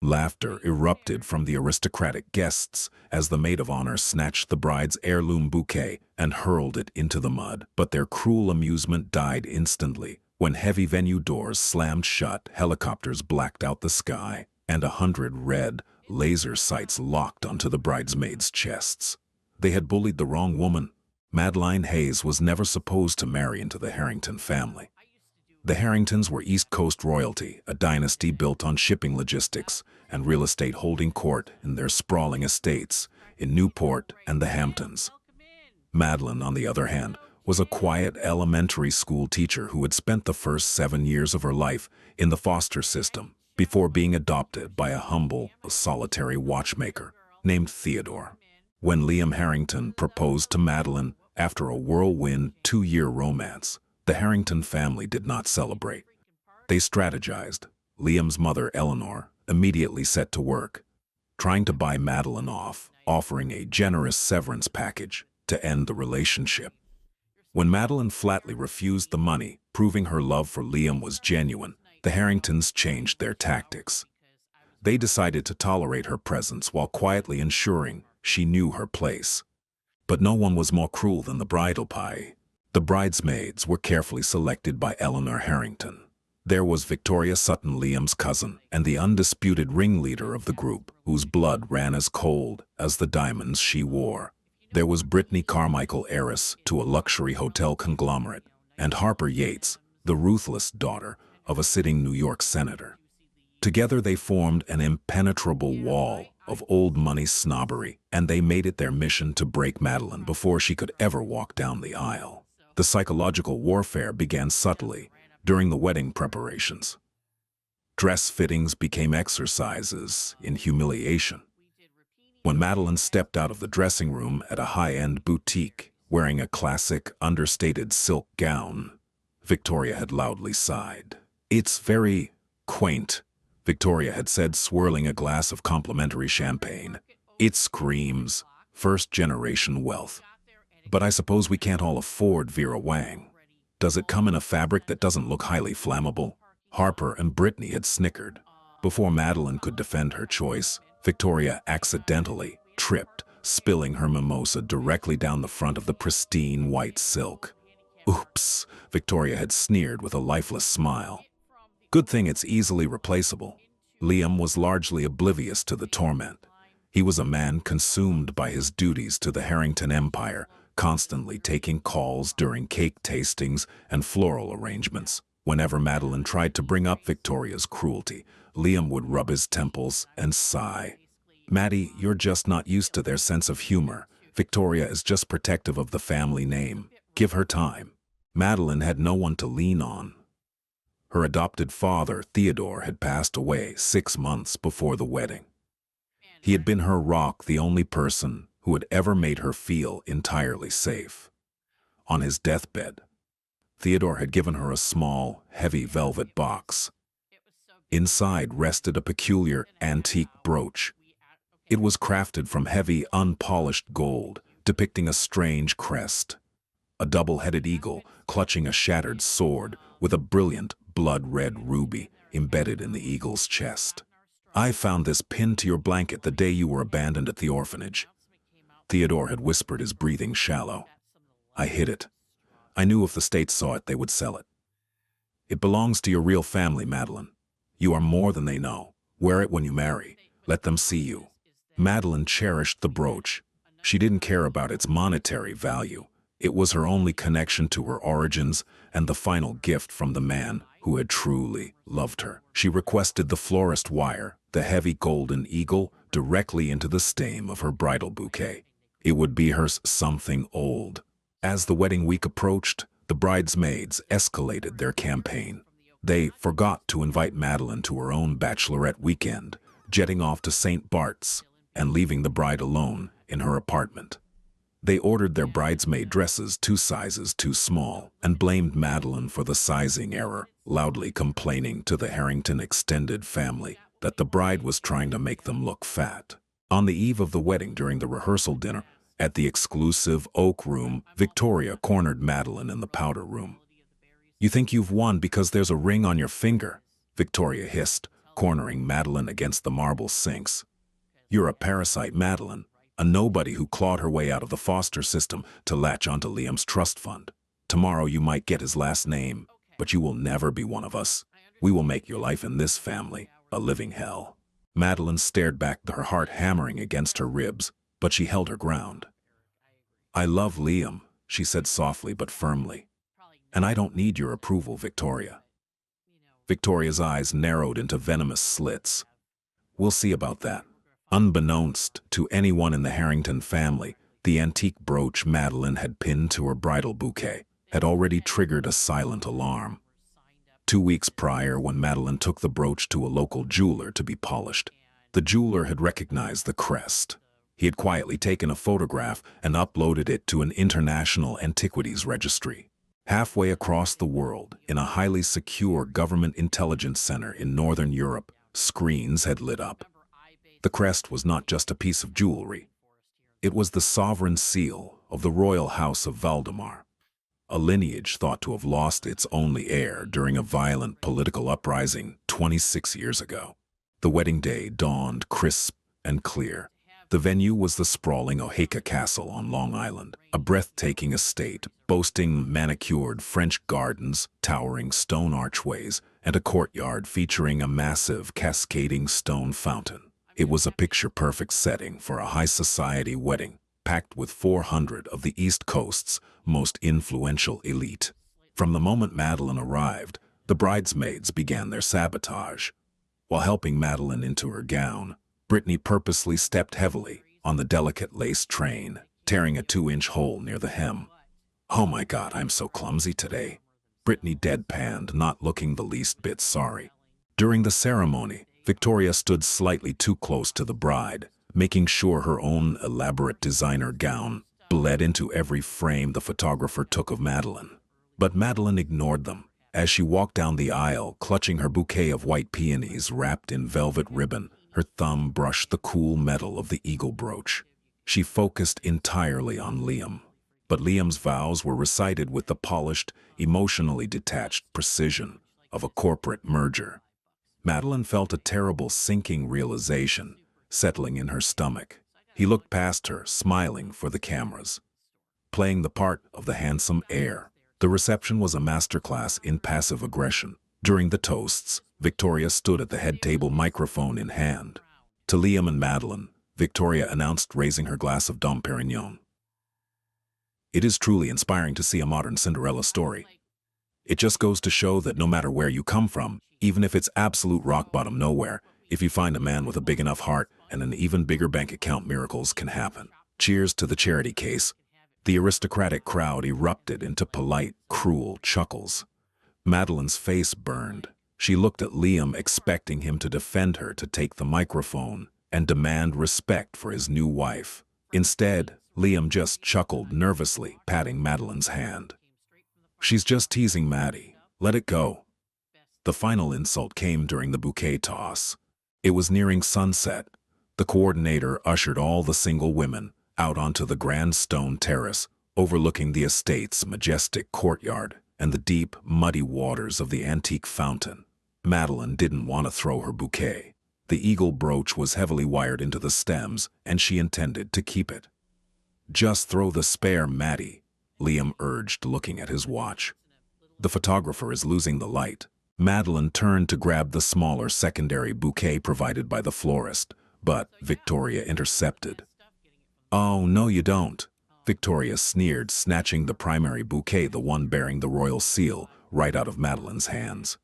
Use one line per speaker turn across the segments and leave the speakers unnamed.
Laughter erupted from the aristocratic guests as the maid of honor snatched the bride's heirloom bouquet and hurled it into the mud. But their cruel amusement died instantly. When heavy venue doors slammed shut, helicopters blacked out the sky, and 100 red laser sights locked onto the bridesmaids' chests. They had bullied the wrong woman. Madeline Hayes was never supposed to marry into the Harrington family. The Harringtons were East Coast royalty, a dynasty built on shipping logistics and real estate holding court in their sprawling estates in Newport and the Hamptons. Madeline, on the other hand, was a quiet elementary school teacher who had spent the first 7 years of her life in the foster system before being adopted by a humble, solitary watchmaker named Theodore. When Liam Harrington proposed to Madeline after a whirlwind 2-year romance, the Harrington family did not celebrate. They strategized. Liam's mother, Eleanor, immediately set to work, trying to buy Madeline off, offering a generous severance package to end the relationship. When Madeline flatly refused the money, proving her love for Liam was genuine, the Harringtons changed their tactics. They decided to tolerate her presence while quietly ensuring she knew her place. But no one was more cruel than the bridal pie. The bridesmaids were carefully selected by Eleanor Harrington. There was Victoria Sutton, Liam's cousin, and the undisputed ringleader of the group, whose blood ran as cold as the diamonds she wore. There was Brittany Carmichael, heiress to a luxury hotel conglomerate, and Harper Yates, the ruthless daughter of a sitting New York senator. Together they formed an impenetrable wall of old money snobbery, and they made it their mission to break Madeline before she could ever walk down the aisle. The psychological warfare began subtly during the wedding preparations. Dress fittings became exercises in humiliation. When Madeline stepped out of the dressing room at a high-end boutique, wearing a classic, understated silk gown, Victoria had loudly sighed. "It's very quaint," Victoria had said, swirling a glass of complimentary champagne. "It screams first-generation wealth. But I suppose we can't all afford Vera Wang. Does it come in a fabric that doesn't look highly flammable?" Harper and Brittany had snickered. Before Madeline could defend her choice, Victoria accidentally tripped, spilling her mimosa directly down the front of the pristine white silk. "Oops," Victoria had sneered with a lifeless smile. "Good thing it's easily replaceable." Liam was largely oblivious to the torment. He was a man consumed by his duties to the Harrington Empire, constantly taking calls during cake tastings and floral arrangements. Whenever Madeline tried to bring up Victoria's cruelty, Liam would rub his temples and sigh. "Maddie, you're just not used to their sense of humor. Victoria is just protective of the family name. Give her time." Madeline had no one to lean on. Her adopted father, Theodore, had passed away 6 months before the wedding. He had been her rock, the only person who had ever made her feel entirely safe. On his deathbed, Theodore had given her a small, heavy velvet box. Inside rested a peculiar, antique brooch. It was crafted from heavy, unpolished gold, depicting a strange crest. A double-headed eagle clutching a shattered sword with a brilliant, blood-red ruby embedded in the eagle's chest. "I found this pinned to your blanket the day you were abandoned at the orphanage." Theodore had whispered, his breathing shallow. "I hid it. I knew if the state saw it, they would sell it. It belongs to your real family, Madeline. You are more than they know. Wear it when you marry. Let them see you." Madeline cherished the brooch. She didn't care about its monetary value. It was her only connection to her origins and the final gift from the man who had truly loved her. She requested the florist wire, the heavy golden eagle, directly into the stem of her bridal bouquet. It would be hers something old. As the wedding week approached, the bridesmaids escalated their campaign. They forgot to invite Madeline to her own bachelorette weekend, jetting off to St. Bart's and leaving the bride alone in her apartment. They ordered their bridesmaid dresses 2 sizes too small and blamed Madeline for the sizing error, loudly complaining to the Harrington extended family that the bride was trying to make them look fat. On the eve of the wedding, during the rehearsal dinner at the exclusive Oak Room, Victoria cornered Madeline in the powder room. "You think you've won because there's a ring on your finger," Victoria hissed, cornering Madeline against the marble sinks. "You're a parasite, Madeline, a nobody who clawed her way out of the foster system to latch onto Liam's trust fund. Tomorrow you might get his last name, but you will never be one of us. We will make your life in this family a living hell." Madeline stared back, her heart hammering against her ribs, but she held her ground. "I love Liam," she said softly but firmly. "And I don't need your approval, Victoria." Victoria's eyes narrowed into venomous slits. "We'll see about that." Unbeknownst to anyone in the Harrington family, the antique brooch Madeline had pinned to her bridal bouquet had already triggered a silent alarm. 2 weeks prior, when Madeline took the brooch to a local jeweler to be polished, the jeweler had recognized the crest. He had quietly taken a photograph and uploaded it to an international antiquities registry. Halfway across the world, in a highly secure government intelligence center in Northern Europe, screens had lit up. The crest was not just a piece of jewelry. It was the sovereign seal of the royal house of Valdemar, a lineage thought to have lost its only heir during a violent political uprising 26 years ago. The wedding day dawned crisp and clear. The venue was the sprawling Oaxaca Castle on Long Island, a breathtaking estate boasting manicured French gardens, towering stone archways, and a courtyard featuring a massive cascading stone fountain. It was a picture-perfect setting for a high-society wedding, packed with 400 of the East Coast's most influential elite. From the moment Madeline arrived, the bridesmaids began their sabotage. While helping Madeline into her gown, Brittany purposely stepped heavily on the delicate lace train, tearing a 2-inch hole near the hem. "Oh my God, I'm so clumsy today," Brittany deadpanned, not looking the least bit sorry. During the ceremony, Victoria stood slightly too close to the bride, making sure her own elaborate designer gown bled into every frame the photographer took of Madeline. But Madeline ignored them. As she walked down the aisle, clutching her bouquet of white peonies wrapped in velvet ribbon, her thumb brushed the cool metal of the eagle brooch. She focused entirely on Liam. But Liam's vows were recited with the polished, emotionally detached precision of a corporate merger. Madeline felt a terrible sinking realization settling in her stomach. He looked past her, smiling for the cameras, playing the part of the handsome heir. The reception was a masterclass in passive aggression. During the toasts, Victoria stood at the head table, microphone in hand. To Liam and Madeline, Victoria announced, raising her glass of Dom Perignon. "It is truly inspiring to see a modern Cinderella story. It just goes to show that no matter where you come from, even if it's absolute rock bottom nowhere, if you find a man with a big enough heart and an even bigger bank account, miracles can happen. Cheers to the charity case." The aristocratic crowd erupted into polite, cruel chuckles. Madeline's face burned. She looked at Liam, expecting him to defend her, to take the microphone and demand respect for his new wife. Instead, Liam just chuckled nervously, patting Madeline's hand. "She's just teasing Maddie. Let it go." The final insult came during the bouquet toss. It was nearing sunset. The coordinator ushered all the single women out onto the grand stone terrace, overlooking the estate's majestic courtyard and the deep, muddy waters of the antique fountain. Madeline didn't want to throw her bouquet. The eagle brooch was heavily wired into the stems, and she intended to keep it. "Just throw the spare, Maddie," Liam urged, looking at his watch. "The photographer is losing the light." Madeline turned to grab the smaller secondary bouquet provided by the florist, but Victoria intercepted. "Oh, no you don't," Victoria sneered, snatching the primary bouquet, the one bearing the royal seal, right out of Madeline's hands.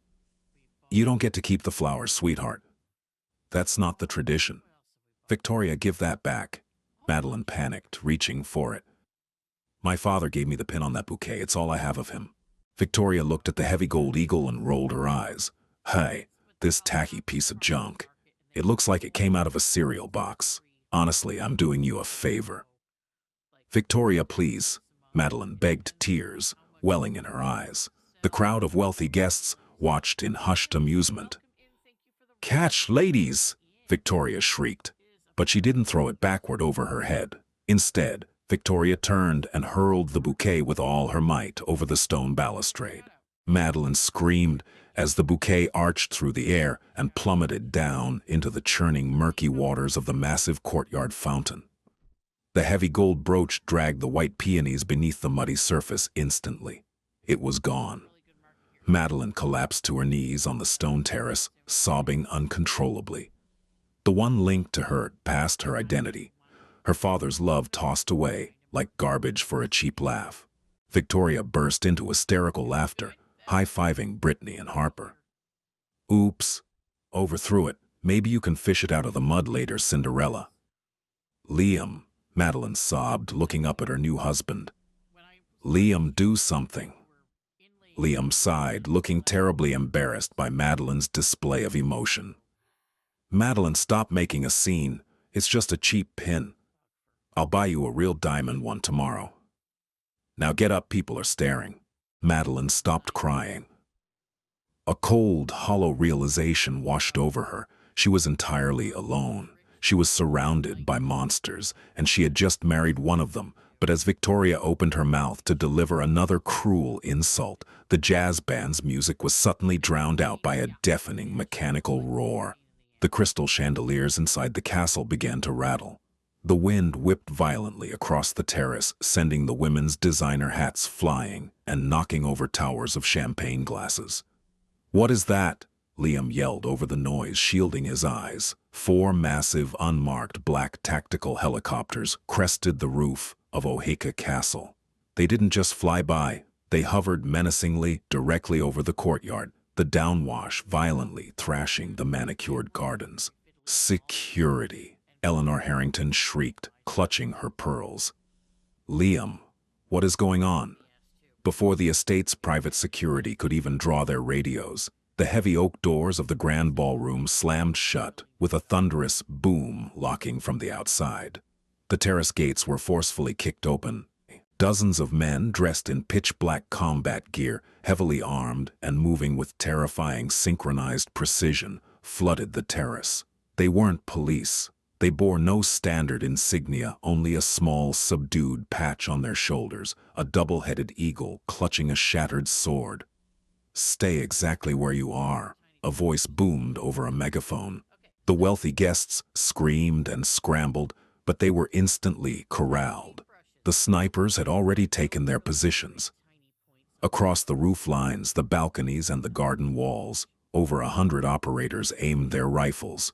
"You don't get to keep the flowers, sweetheart. That's not the tradition." "Victoria, give that back." Madeline panicked, reaching for it. "My father gave me the pin on that bouquet. It's all I have of him." Victoria looked at the heavy gold eagle and rolled her eyes. "Hey, this tacky piece of junk. It looks like it came out of a cereal box. Honestly, I'm doing you a favor." "Victoria, please," Madeline begged, tears welling in her eyes. The crowd of wealthy guests watched in hushed amusement. "Catch, ladies!" Victoria shrieked, but she didn't throw it backward over her head. Instead, Victoria turned and hurled the bouquet with all her might over the stone balustrade. Madeline screamed as the bouquet arched through the air and plummeted down into the churning, murky waters of the massive courtyard fountain. The heavy gold brooch dragged the white peonies beneath the muddy surface instantly. It was gone. Madeline collapsed to her knees on the stone terrace, sobbing uncontrollably. The one link to her past her identity. Her father's love tossed away like garbage for a cheap laugh. Victoria burst into hysterical laughter, high-fiving Brittany and Harper. "Oops. Overthrew it. Maybe you can fish it out of the mud later, Cinderella." "Liam," Madeline sobbed, looking up at her new husband. "Liam, do something." Liam sighed, looking terribly embarrassed by Madeline's display of emotion. "Madeline, stop making a scene. It's just a cheap pin. I'll buy you a real diamond one tomorrow. Now get up, people are staring." Madeline stopped crying. A cold, hollow realization washed over her. She was entirely alone. She was surrounded by monsters, and she had just married one of them. But as Victoria opened her mouth to deliver another cruel insult, the jazz band's music was suddenly drowned out by a deafening mechanical roar. The crystal chandeliers inside the castle began to rattle. The wind whipped violently across the terrace, sending the women's designer hats flying and knocking over towers of champagne glasses. "What is that?" Liam yelled over the noise, shielding his eyes. 4 massive, unmarked black tactical helicopters crested the roof of Oheka Castle. They didn't just fly by, they hovered menacingly directly over the courtyard, the downwash violently thrashing the manicured gardens. "Security," Eleanor Harrington shrieked, clutching her pearls. "Liam, what is going on?" Before the estate's private security could even draw their radios, the heavy oak doors of the grand ballroom slammed shut, with a thunderous boom locking from the outside. The terrace gates were forcefully kicked open. Dozens of men dressed in pitch-black combat gear, heavily armed and moving with terrifying synchronized precision, flooded the terrace. They weren't police. They bore no standard insignia, only a small, subdued patch on their shoulders, a double-headed eagle clutching a shattered sword. "Stay exactly where you are," a voice boomed over a megaphone. The wealthy guests screamed and scrambled, but they were instantly corralled. The snipers had already taken their positions. Across the roof lines, the balconies, and the garden walls, over 100 operators aimed their rifles.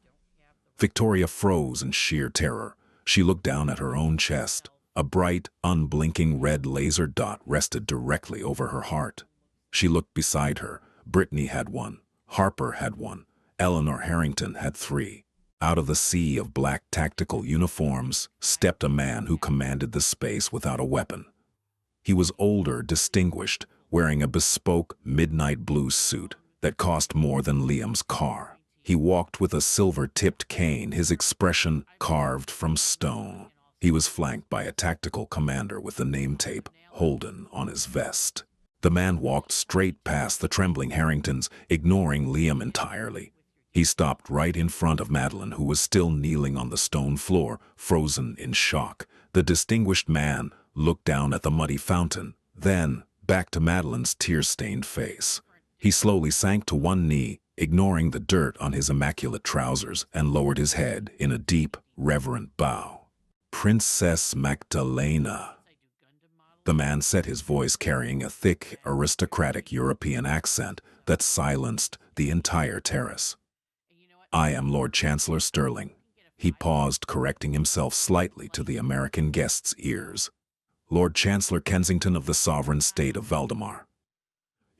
Victoria froze in sheer terror. She looked down at her own chest. A bright, unblinking red laser dot rested directly over her heart. She looked beside her. Brittany had one. Harper had one. Eleanor Harrington had 3. Out of the sea of black tactical uniforms stepped a man who commanded the space without a weapon. He was older, distinguished, wearing a bespoke midnight blue suit that cost more than Liam's car. He walked with a silver-tipped cane, his expression carved from stone. He was flanked by a tactical commander with the name tape Holden on his vest. The man walked straight past the trembling Harringtons, ignoring Liam entirely. He stopped right in front of Madeline, who was still kneeling on the stone floor, frozen in shock. The distinguished man looked down at the muddy fountain, then back to Madeline's tear-stained face. He slowly sank to one knee, ignoring the dirt on his immaculate trousers, and lowered his head in a deep, reverent bow. "Princess Magdalena." The man said, his voice carrying a thick, aristocratic European accent that silenced the entire terrace. "I am Lord Chancellor Sterling." He paused, correcting himself slightly to the American guest's ears. "Lord Chancellor Kensington of the Sovereign State of Valdemar.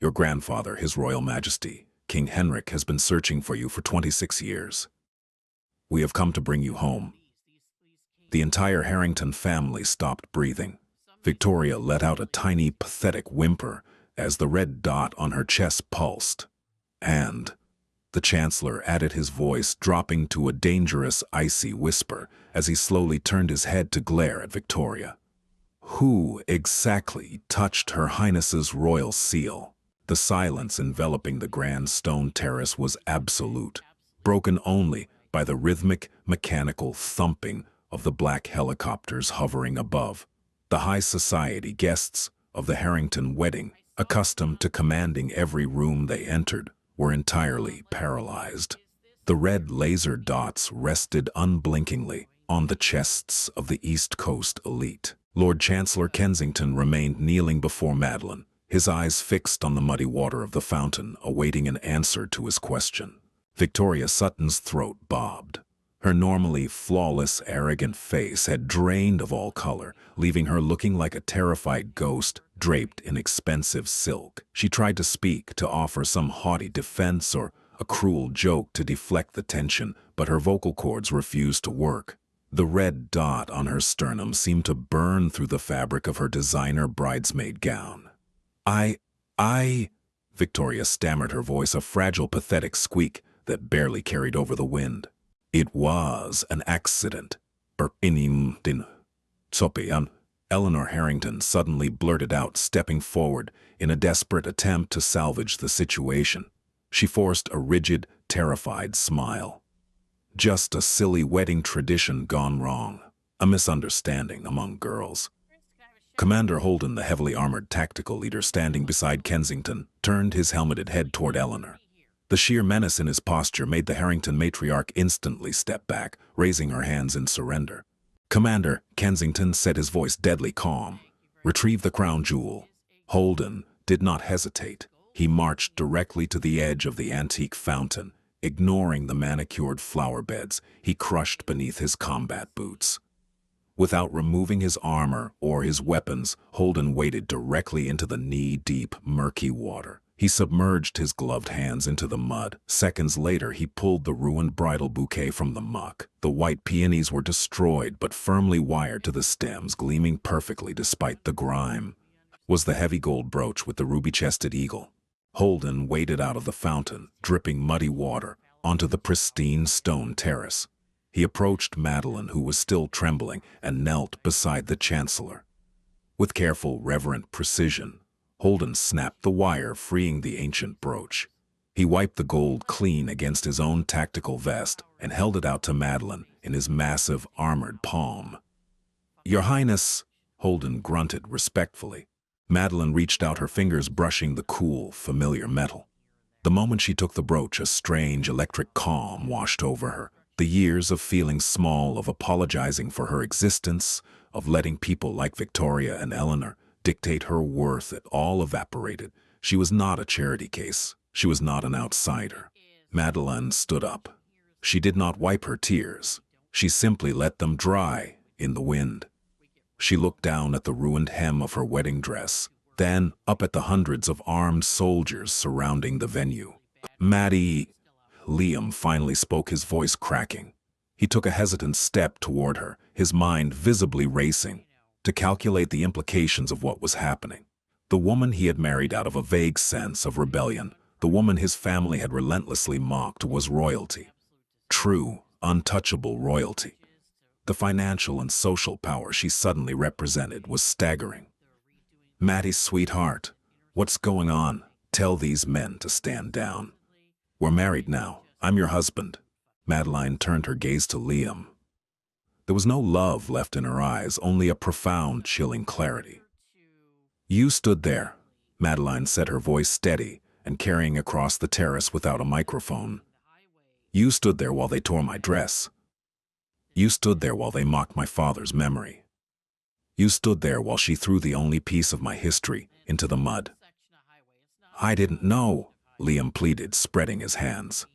Your grandfather, His Royal Majesty, King Henrik, has been searching for you for 26 years. We have come to bring you home." The entire Harrington family stopped breathing. Victoria let out a tiny, pathetic whimper as the red dot on her chest pulsed. "And," the Chancellor added, his voice dropping to a dangerous, icy whisper as he slowly turned his head to glare at Victoria. "Who exactly touched Her Highness's royal seal?" The silence enveloping the grand stone terrace was absolute, broken only by the rhythmic, mechanical thumping of the black helicopters hovering above. The high society guests of the Harrington wedding accustomed to commanding every room they entered, were entirely paralyzed. The red laser dots rested unblinkingly on the chests of the East Coast elite. Lord Chancellor Kensington remained kneeling before Madeline, his eyes fixed on the muddy water of the fountain, awaiting an answer to his question. Victoria Sutton's throat bobbed. Her normally flawless, arrogant face had drained of all color, leaving her looking like a terrified ghost draped in expensive silk. She tried to speak, to offer some haughty defense or a cruel joke to deflect the tension, but her vocal cords refused to work. The red dot on her sternum seemed to burn through the fabric of her designer bridesmaid gown. I, Victoria stammered, her voice a fragile, pathetic squeak that barely carried over the wind. It was an accident. Eleanor Harrington suddenly blurted out, stepping forward in a desperate attempt to salvage the situation. She forced a rigid, terrified smile. Just a silly wedding tradition gone wrong. A misunderstanding among girls. Commander Holden, the heavily armored tactical leader standing beside Kensington, turned his helmeted head toward Eleanor. The sheer menace in his posture made the Harrington matriarch instantly step back, raising her hands in surrender. "Commander," Kensington said, his voice deadly calm, "retrieve the crown jewel." Holden did not hesitate. He marched directly to the edge of the antique fountain. Ignoring the manicured flower beds, he crushed beneath his combat boots. Without removing his armor or his weapons, Holden waded directly into the knee-deep, murky water. He submerged his gloved hands into the mud. Seconds later, he pulled the ruined bridal bouquet from the muck. The white peonies were destroyed, but firmly wired to the stems, gleaming perfectly despite the grime. Was the heavy gold brooch with the ruby-chested eagle. Holden waded out of the fountain, dripping muddy water, onto the pristine stone terrace. He approached Madeline, who was still trembling, and knelt beside the Chancellor. With careful, reverent precision, Holden snapped the wire, freeing the ancient brooch. He wiped the gold clean against his own tactical vest and held it out to Madeline in his massive, armored palm. "Your Highness," Holden grunted respectfully. Madeline reached out, her fingers brushing the cool, familiar metal. The moment she took the brooch, a strange, electric calm washed over her. The years of feeling small, of apologizing for her existence, of letting people like Victoria and Eleanor dictate her worth, it all evaporated. She was not a charity case. She was not an outsider. Madeline stood up. She did not wipe her tears. She simply let them dry in the wind. She looked down at the ruined hem of her wedding dress, then up at the hundreds of armed soldiers surrounding the venue. "Maddie," Liam finally spoke, his voice cracking. He took a hesitant step toward her, his mind visibly racing, to calculate the implications of what was happening. The woman he had married out of a vague sense of rebellion, the woman his family had relentlessly mocked, was royalty. True, untouchable royalty. The financial and social power she suddenly represented was staggering. "Maddie, sweetheart, what's going on? Tell these men to stand down. We're married now. I'm your husband." Madeline turned her gaze to Liam. There was no love left in her eyes, only a profound, chilling clarity. "You stood there," Madeline said, her voice steady and carrying across the terrace without a microphone. "You stood there while they tore my dress. You stood there while they mocked my father's memory. You stood there while she threw the only piece of my history into the mud." "I didn't know," Liam pleaded, spreading his hands.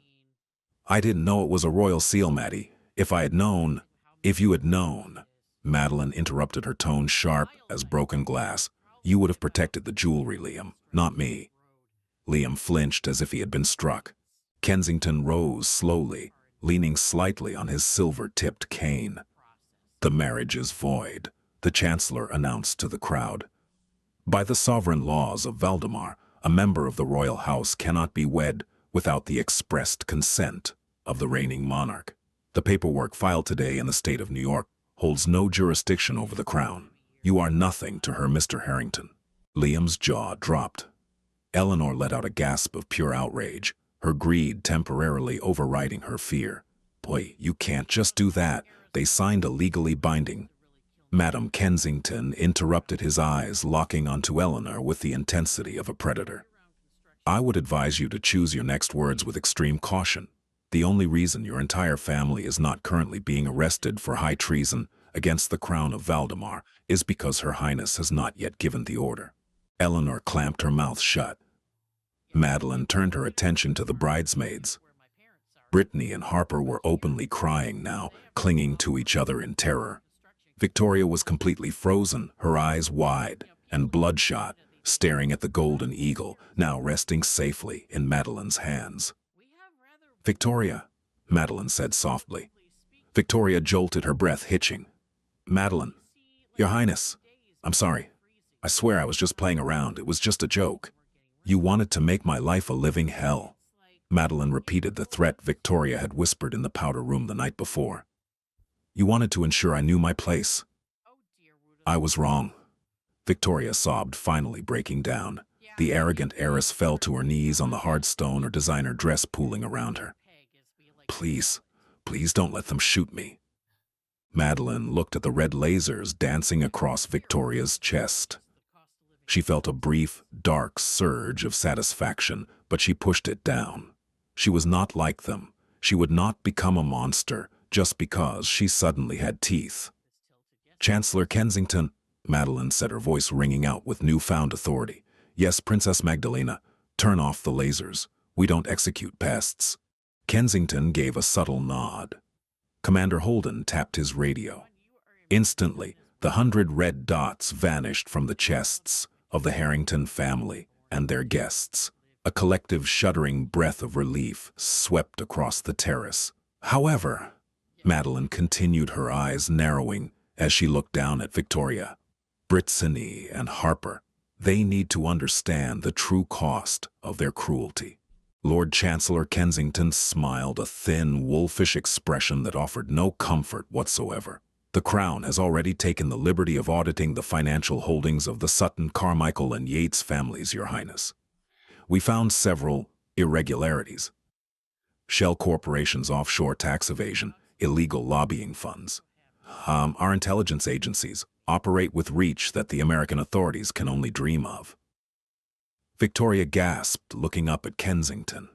"I didn't know it was a royal seal, Maddie. If I had known, if you had known," Madeline interrupted, her tone sharp as broken glass, "you would have protected the jewelry, Liam, not me." Liam flinched as if he had been struck. Kensington rose slowly, leaning slightly on his silver-tipped cane. "The marriage is void," the Chancellor announced to the crowd. "By the sovereign laws of Valdemar, a member of the royal house cannot be wed without the expressed consent of the reigning monarch. The paperwork filed today in the state of New York holds no jurisdiction over the crown. You are nothing to her, Mr. Harrington." Liam's jaw dropped. Eleanor let out a gasp of pure outrage, her greed temporarily overriding her fear. "Boy, you can't just do that. They signed a legally binding..." Madam Kensington interrupted, his eyes locking onto Eleanor with the intensity of a predator. I would advise you to choose your next words with extreme caution. The only reason your entire family is not currently being arrested for high treason against the crown of Valdemar is because Her Highness has not yet given the order. Eleanor clamped her mouth shut. Madeline turned her attention to the bridesmaids. Brittany and Harper were openly crying now, clinging to each other in terror. Victoria was completely frozen, her eyes wide and bloodshot, staring at the golden eagle, now resting safely in Madeline's hands. "Victoria," Madeline said softly. Victoria jolted, her breath hitching. "Madeline, Your Highness, I'm sorry. I swear I was just playing around. It was just a joke." "You wanted to make my life a living hell." Madeline repeated the threat Victoria had whispered in the powder room the night before. "You wanted to ensure I knew my place." "I was wrong." Victoria sobbed, finally breaking down. The arrogant heiress fell to her knees on the hard stone, her designer dress pooling around her. "Please, please don't let them shoot me." Madeline looked at the red lasers dancing across Victoria's chest. She felt a brief, dark surge of satisfaction, but she pushed it down. She was not like them. She would not become a monster just because she suddenly had teeth. "Chancellor Kensington," Madeline said, her voice ringing out with newfound authority. "Yes, Princess Magdalena, turn off the lasers. We don't execute pests." Kensington gave a subtle nod. Commander Holden tapped his radio. Instantly, the 100 red dots vanished from the chests of the Harrington family and their guests. A collective shuddering breath of relief swept across the terrace. However, Madeline continued, her eyes narrowing as she looked down at Victoria, Brittany, and Harper. They need to understand the true cost of their cruelty. Lord Chancellor Kensington smiled, a thin, wolfish expression that offered no comfort whatsoever. "The Crown has already taken the liberty of auditing the financial holdings of the Sutton, Carmichael, and Yates families, Your Highness. We found several irregularities. Shell corporations, offshore tax evasion, illegal lobbying funds. Our intelligence agencies operate with reach that the American authorities can only dream of." Victoria gasped, looking up at Kensington.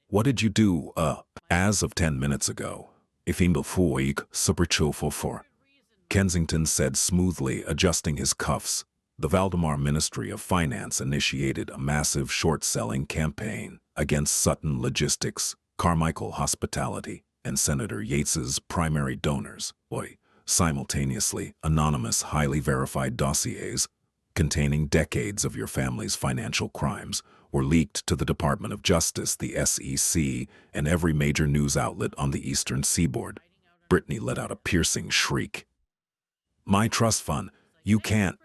"What did you do, as of 10 minutes ago?" Kensington said smoothly, adjusting his cuffs. "The Valdemar Ministry of Finance initiated a massive short-selling campaign against Sutton Logistics, Carmichael Hospitality, and Senator Yates's primary donors. Simultaneously, anonymous, highly verified dossiers containing decades of your family's financial crimes were leaked to the Department of Justice, the SEC, and every major news outlet on the eastern seaboard." Brittany let out a piercing shriek. "My trust fund, you can't."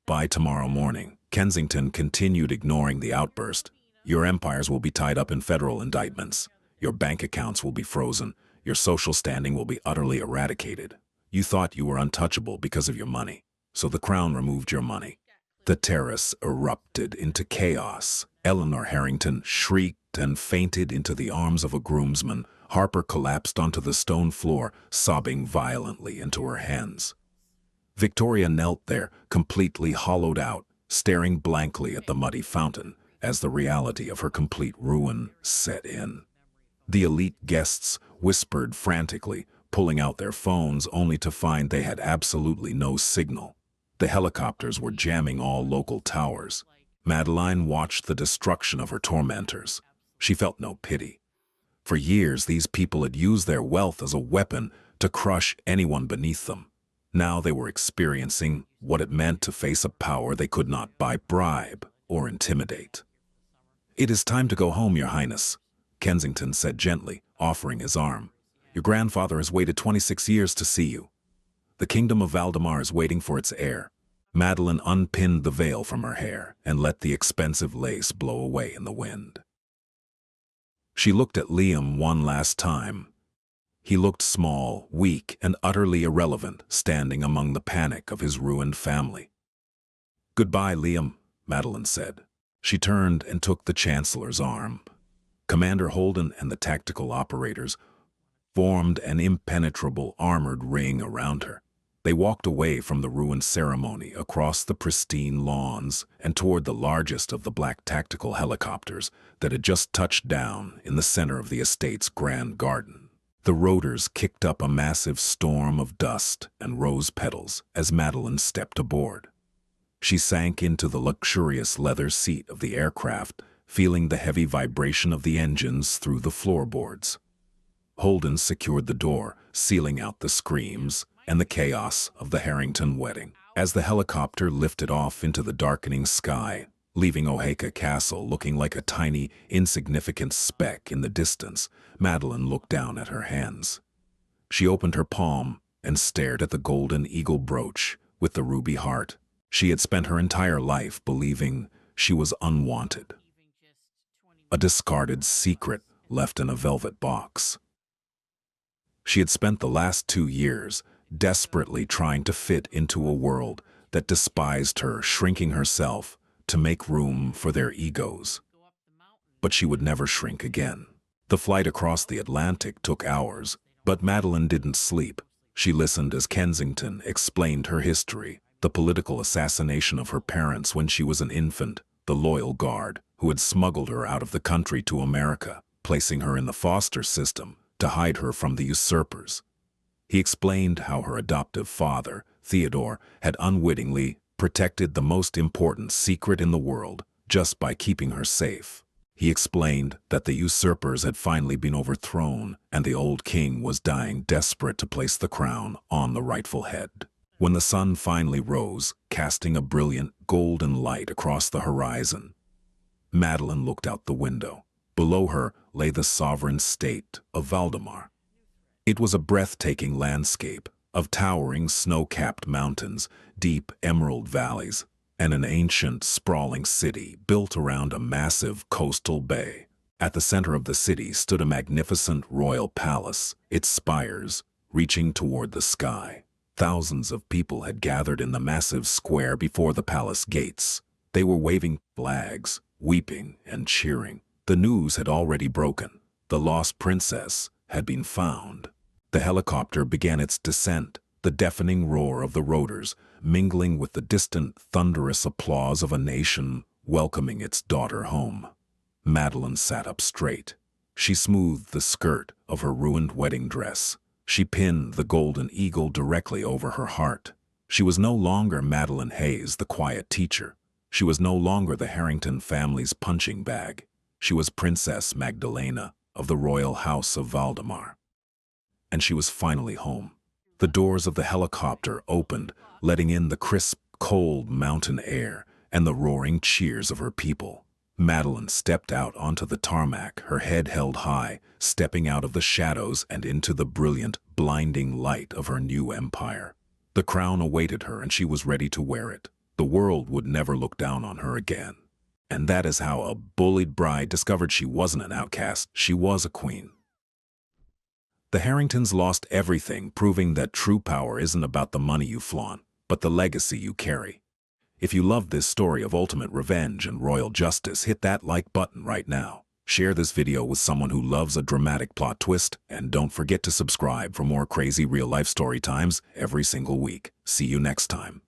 "By tomorrow morning," Kensington continued, ignoring the outburst, "your empires will be tied up in federal indictments. Your bank accounts will be frozen. Your social standing will be utterly eradicated. You thought you were untouchable because of your money, so the Crown removed your money." The terrace erupted into chaos. Eleanor Harrington shrieked and fainted into the arms of a groomsman. Harper collapsed onto the stone floor, sobbing violently into her hands. Victoria knelt there, completely hollowed out, staring blankly at the muddy fountain as the reality of her complete ruin set in. The elite guests whispered frantically, pulling out their phones only to find they had absolutely no signal. The helicopters were jamming all local towers. Madeline watched the destruction of her tormentors. She felt no pity. For years, these people had used their wealth as a weapon to crush anyone beneath them. Now they were experiencing what it meant to face a power they could not bribe or intimidate. "It is time to go home, Your Highness," Kensington said gently, offering his arm. "Your grandfather has waited 26 years to see you. The kingdom of Valdemar is waiting for its heir." Madeline unpinned the veil from her hair and let the expensive lace blow away in the wind. She looked at Liam one last time. He looked small, weak, and utterly irrelevant, standing among the panic of his ruined family. "Goodbye, Liam," Madeline said. She turned and took the Chancellor's arm. Commander Holden and the tactical operators formed an impenetrable armored ring around her. They walked away from the ruined ceremony across the pristine lawns and toward the largest of the black tactical helicopters that had just touched down in the center of the estate's grand garden. The rotors kicked up a massive storm of dust and rose petals as Madeline stepped aboard. She sank into the luxurious leather seat of the aircraft, feeling the heavy vibration of the engines through the floorboards. Holden secured the door, sealing out the screams and the chaos of the Harrington wedding. As the helicopter lifted off into the darkening sky, leaving Oaxaca Castle looking like a tiny, insignificant speck in the distance, Madeline looked down at her hands. She opened her palm and stared at the golden eagle brooch with the ruby heart. She had spent her entire life believing she was unwanted, a discarded secret left in a velvet box. She had spent the last 2 years desperately trying to fit into a world that despised her, shrinking herself to make room for their egos. But she would never shrink again. The flight across the Atlantic took hours, but Madeline didn't sleep. She listened as Kensington explained her history, the political assassination of her parents when she was an infant, the loyal guard who had smuggled her out of the country to America, placing her in the foster system to hide her from the usurpers. He explained how her adoptive father, Theodore, had unwittingly protected the most important secret in the world just by keeping her safe. He explained that the usurpers had finally been overthrown and the old king was dying, desperate to place the crown on the rightful head. When the sun finally rose, casting a brilliant golden light across the horizon, Madeline looked out the window. Below her lay the sovereign state of Valdemar. It was a breathtaking landscape of towering snow-capped mountains, deep emerald valleys, and an ancient, sprawling city built around a massive coastal bay. At the center of the city stood a magnificent royal palace, its spires reaching toward the sky. Thousands of people had gathered in the massive square before the palace gates. They were waving flags, weeping and cheering. The news had already broken. The lost princess had been found. The helicopter began its descent, the deafening roar of the rotors mingling with the distant, thunderous applause of a nation welcoming its daughter home. Madeline sat up straight. She smoothed the skirt of her ruined wedding dress. She pinned the golden eagle directly over her heart. She was no longer Madeline Hayes, the quiet teacher. She was no longer the Harrington family's punching bag. She was Princess Magdalena of the royal house of Valdemar. And she was finally home. The doors of the helicopter opened, letting in the crisp, cold mountain air and the roaring cheers of her people. Madeline stepped out onto the tarmac, her head held high, stepping out of the shadows and into the brilliant, blinding light of her new empire. The crown awaited her and she was ready to wear it. The world would never look down on her again. And that is how a bullied bride discovered she wasn't an outcast, she was a queen. The Harringtons lost everything, proving that true power isn't about the money you flaunt, but the legacy you carry. If you love this story of ultimate revenge and royal justice, hit that like button right now. Share this video with someone who loves a dramatic plot twist, and don't forget to subscribe for more crazy real-life story times every single week. See you next time.